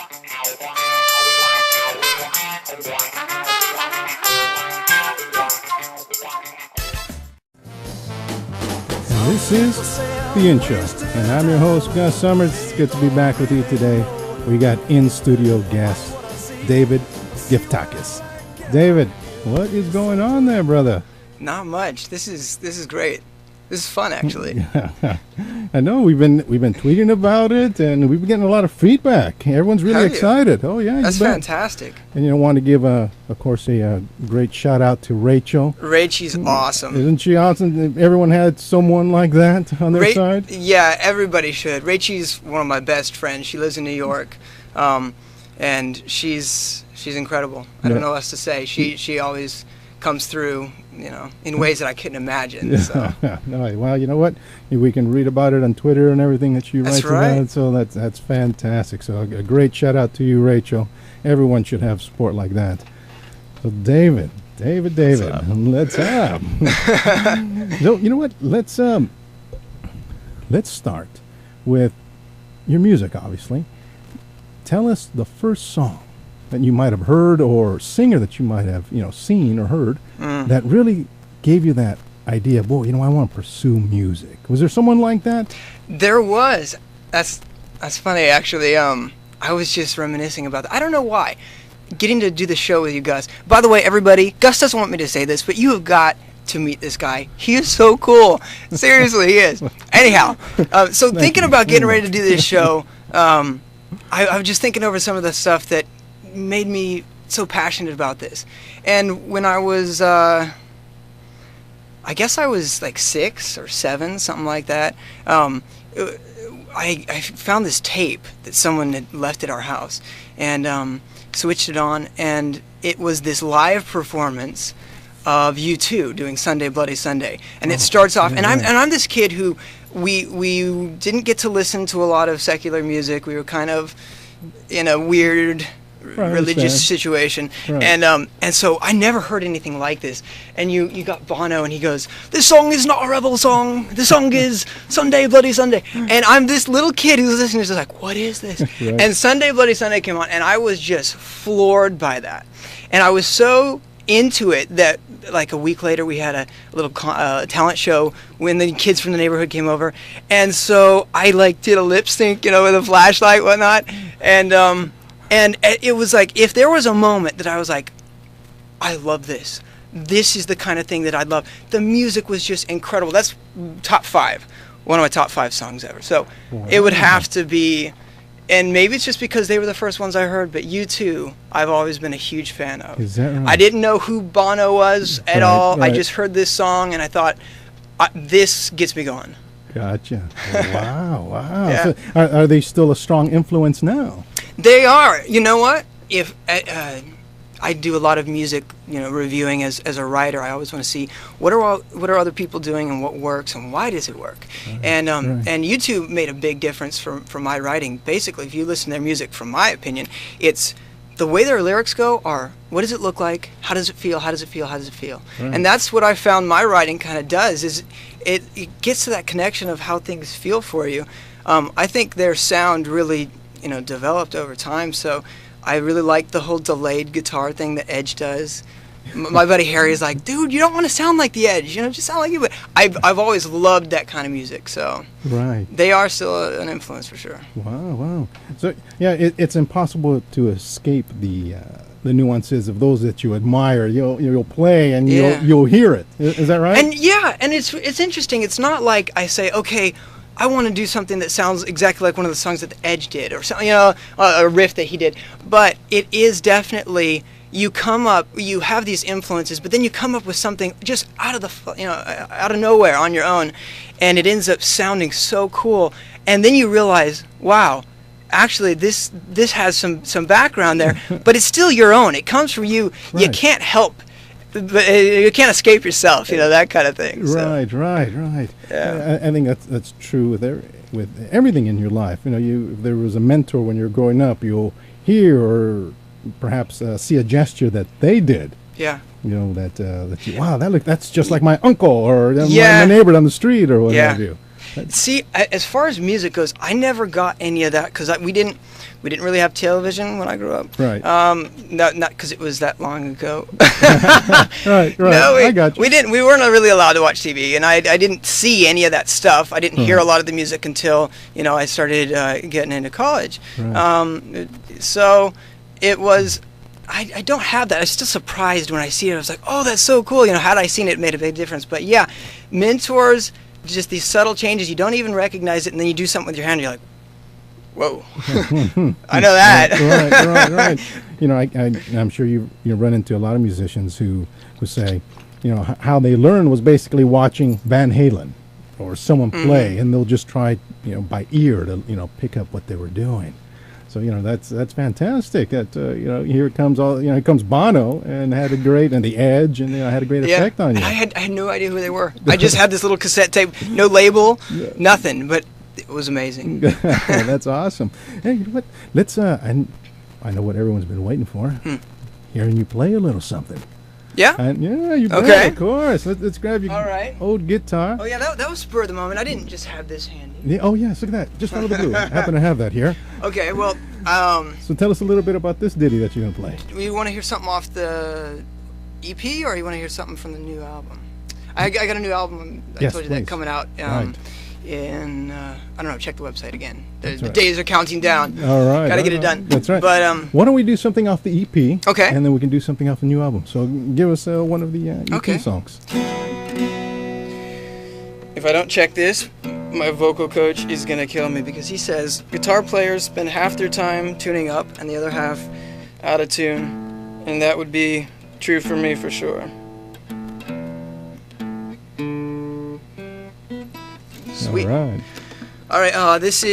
This is the intro, and I'm your host, Gus Summers. It's good to be back with you today. We got in-studio guest, David Geftakys. David, what is going on there, brother? Not much. This is great. This is fun, actually. I know we've been tweeting about it, and we've been getting a lot of feedback. Everyone's really excited. Oh yeah, that's fantastic. And want to give of course a great shout out to Rachel. Rachel's awesome. Isn't she awesome? Everyone had someone like that on their side. Yeah, everybody should. Rachel's one of my best friends. She lives in New York, and she's incredible. I don't know what else to say. She always comes through, in ways that I couldn't imagine. So. Well, you know what? We can read about it on Twitter and everything that she writes about. So that's fantastic. So a great shout out to you, Rachel. Everyone should have support like that. So David, let's so you know what? Let's start with your music. Obviously, tell us the first song that you might have heard, or singer that you might have seen or heard, that really gave you that idea, boy, I want to pursue music. Was there someone like that? There was. That's funny, actually. I was just reminiscing about that. I don't know why. Getting to do the show with you, Gus. By the way, everybody, Gus doesn't want me to say this, but you have got to meet this guy. He is so cool. Seriously, he is. Anyhow, so thinking about getting ready to do this show, I was just thinking over some of the stuff that made me so passionate about this. And when I was I guess I was like 6 or 7, something like that, I found this tape that someone had left at our house, and switched it on, and it was this live performance of U2 doing Sunday Bloody Sunday. And it starts off, and I'm this kid who we didn't get to listen to a lot of secular music. We were kind of in a weird religious situation, and so I never heard anything like this. And you got Bono, and he goes, "This song is not a rebel song. This song is Sunday Bloody Sunday." And I'm this little kid who's listening, just like, "What is this?" And Sunday Bloody Sunday came on, and I was just floored by that. And I was so into it that like a week later we had a little talent show when the kids from the neighborhood came over, and so I did a lip sync, with a flashlight, whatnot, and it was like, if there was a moment that I was like, I love this. This is the kind of thing that I'd love. The music was just incredible. That's top 5. One of my top 5 songs ever. So it would have to be, and maybe it's just because they were the first ones I heard, but U2, I've always been a huge fan of. Is that right? I didn't know who Bono was at all. I just heard this song, and I thought, this gets me going. Gotcha. Wow. Yeah. So are they still a strong influence now? They are. You know what? If I do a lot of music, reviewing as a writer, I always want to see what are other people doing and what works and why does it work. And U2 made a big difference for my writing. Basically, if you listen to their music, from my opinion, it's the way their lyrics go are, what does it look like? How does it feel? How does it feel? How does it feel? And that's what I found my writing kind of does, is it gets to that connection of how things feel for you. I think their sound really developed over time, so I really like the whole delayed guitar thing that Edge does. My buddy Harry is like, dude, you don't want to sound like the Edge, just sound like you. But I've always loved that kind of music, so they are still an influence for sure. Wow. So yeah, it's impossible to escape the nuances of those that you admire. You'll play and you'll hear it. Is that right? And and it's interesting. It's not like I say, okay, I want to do something that sounds exactly like one of the songs that the Edge did, or something, a riff that he did. But it is definitely, you have these influences, but then you come up with something just out of nowhere on your own, and it ends up sounding so cool. And then you realize, wow, actually this has some background there, but it's still your own. It comes from you. Right. You can't help. But you can't escape yourself, that kind of thing. So. Right. Yeah. I think that's true with everything in your life. If there was a mentor when you're growing up, you'll hear or perhaps see a gesture that they did. Yeah. That's just like my uncle or my neighbor down the street or what have you. See, as far as music goes, I never got any of that because we didn't really have television when I grew up. Right. Not because it was that long ago. Right. No, I got you. We didn't. We weren't really allowed to watch TV, and I didn't see any of that stuff. I didn't hear a lot of the music until I started getting into college. Right. So it was. I don't have that. I'm still surprised when I see it. I was like, oh, that's so cool. Had I seen it, it made a big difference. But yeah, mentors, just these subtle changes. You don't even recognize it, and then you do something with your hand, and you're like, whoa, I know that. Right. I'm sure you run into a lot of musicians who say, how they learn was basically watching Van Halen or someone play, and they'll just try, by ear to, pick up what they were doing. So that's fantastic. That here comes Bono and had a great and the Edge and had a great effect on you. I had no idea who they were. I just had this little cassette tape, no label, nothing, but it was amazing. That's awesome. Hey, you know what? Let's I know what everyone's been waiting for. Hearing you play a little something. Yeah? You bet, okay. Of course. Let's grab your old guitar. Oh yeah, that was spur of the moment. I didn't just have this handy. Yeah, oh yes, look at that. Just out of the blue. I happen to have that here. Okay, well, so tell us a little bit about this ditty that you're going to play. Do you want to hear something off the EP, or you want to hear something from the new album? I got a new album, I told you that, coming out in, I don't know, check the website again. The days are counting down. All right. Got to get it done. That's right. But why don't we do something off the EP? Okay. And then we can do something off the new album. So give us one of the EP songs. If I don't check this, my vocal coach is going to kill me because he says guitar players spend half their time tuning up and the other half out of tune. And that would be true for me for sure. Sweet. All right. This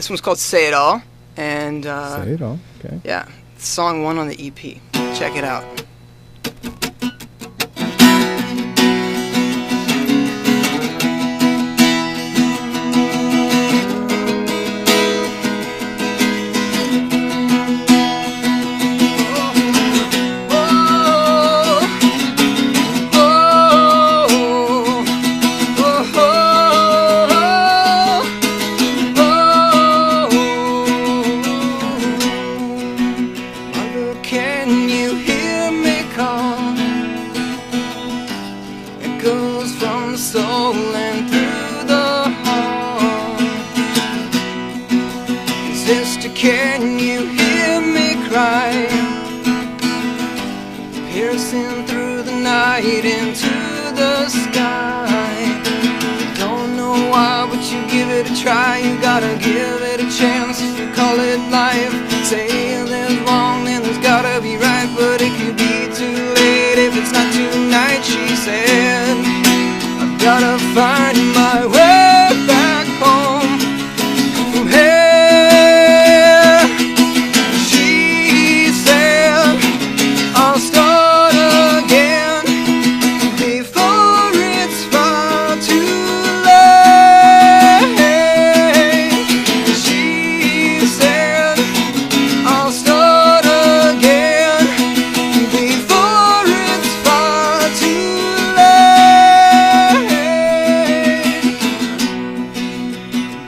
one's called "Say It All," and Say It All. Okay. Yeah, song 1 on the EP. Check it out. Can you hear me cry? Piercing through the night into the sky. Don't know why, but you give it a try. You gotta give it a chance if you call it life. Say there's wrong, then there's gotta be right. But it could be too late if it's not tonight, she said. I've gotta find my way back home from here. I'll start again before it's far too late. She said, I'll start again before it's far too late.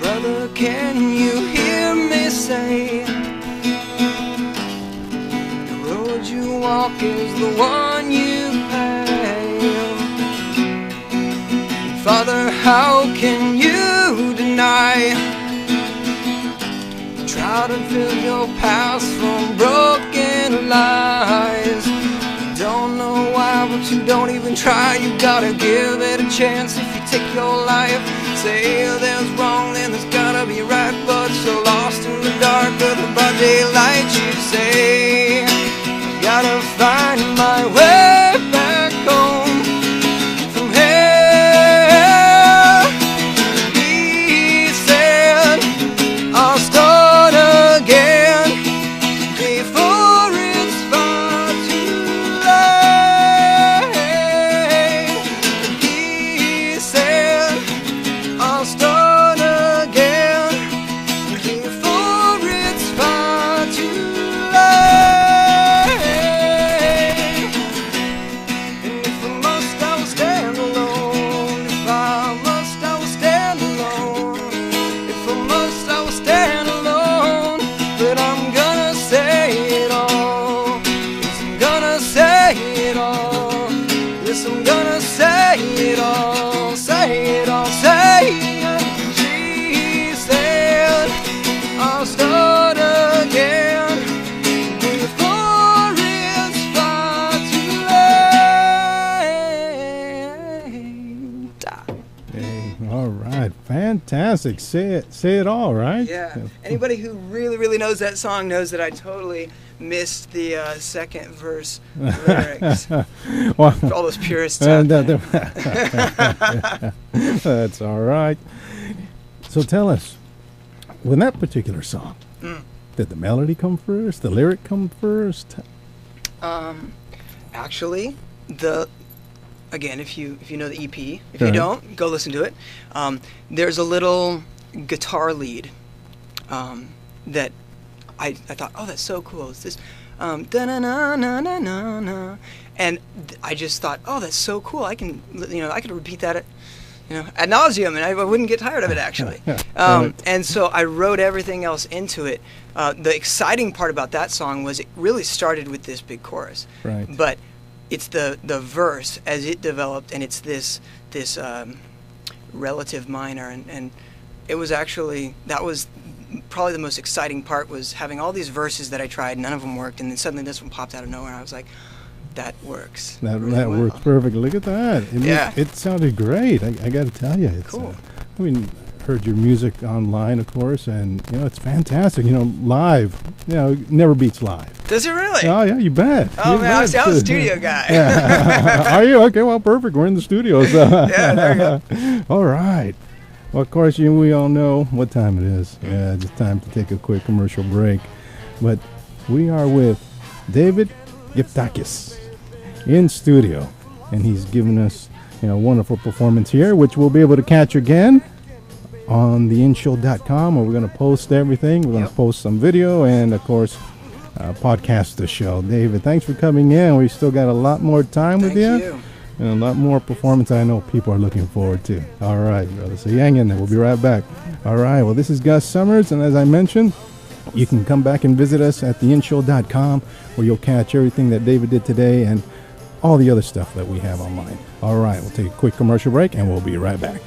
Brother, can you hear me say, you walk is the one you pave. Father, how can you deny? Try to fill your past from broken lies. You don't know why, but you don't even try. You gotta give it a chance if you take your life. Say there's wrong, then there's gotta be right. But you're lost in the dark of the broad daylight, you say. Gotta find my way back home from here. He said, I'll start again before it's far too late. He said, I'll start again before it's far fantastic. Say it all, right? Yeah. Anybody who really, really knows that song knows that I totally missed the second verse lyrics. Well, for all those purists out there. That's all right. So tell us, with that particular song, did the melody come first? The lyric come first? Actually, again, if you know the EP, if you don't, go listen to it. There's a little guitar lead that I thought, oh, that's so cool. It's this da-na-na-na-na-na-na. And I just thought, oh, that's so cool. I could repeat that ad nauseum, and I wouldn't get tired of it, actually. And so I wrote everything else into it. The exciting part about that song was it really started with this big chorus. Right. But it's the verse as it developed, and it's this relative minor, and it was actually, that was probably the most exciting part, was having all these verses that I tried, none of them worked, and then suddenly this one popped out of nowhere. I was like, that works. That works perfectly. Look at that. It sounded great. I got to tell you. It's, cool. Heard your music online, of course, and it's fantastic. Live, never beats live. Does it really? Oh yeah, you bet. Oh man, I'm a studio guy. Yeah. Are you? Okay, well, perfect. We're in the studio. So. Yeah, there you go. All right. Well, of course, we all know what time it is. Yeah, it's time to take a quick commercial break. But we are with David Geftakys in studio, and he's given us a wonderful performance here, which we'll be able to catch again on theinshow.com, where we're going to post everything. We're going to post some video and, of course, podcast the show. David, thanks for coming in. We still got a lot more time with you. Thank you. And a lot more performance I know people are looking forward to. All right, brother. So hang in there. We'll be right back. All right. Well, this is Gus Summers, and as I mentioned, you can come back and visit us at theinshow.com, where you'll catch everything that David did today and all the other stuff that we have online. All right. We'll take a quick commercial break, and we'll be right back.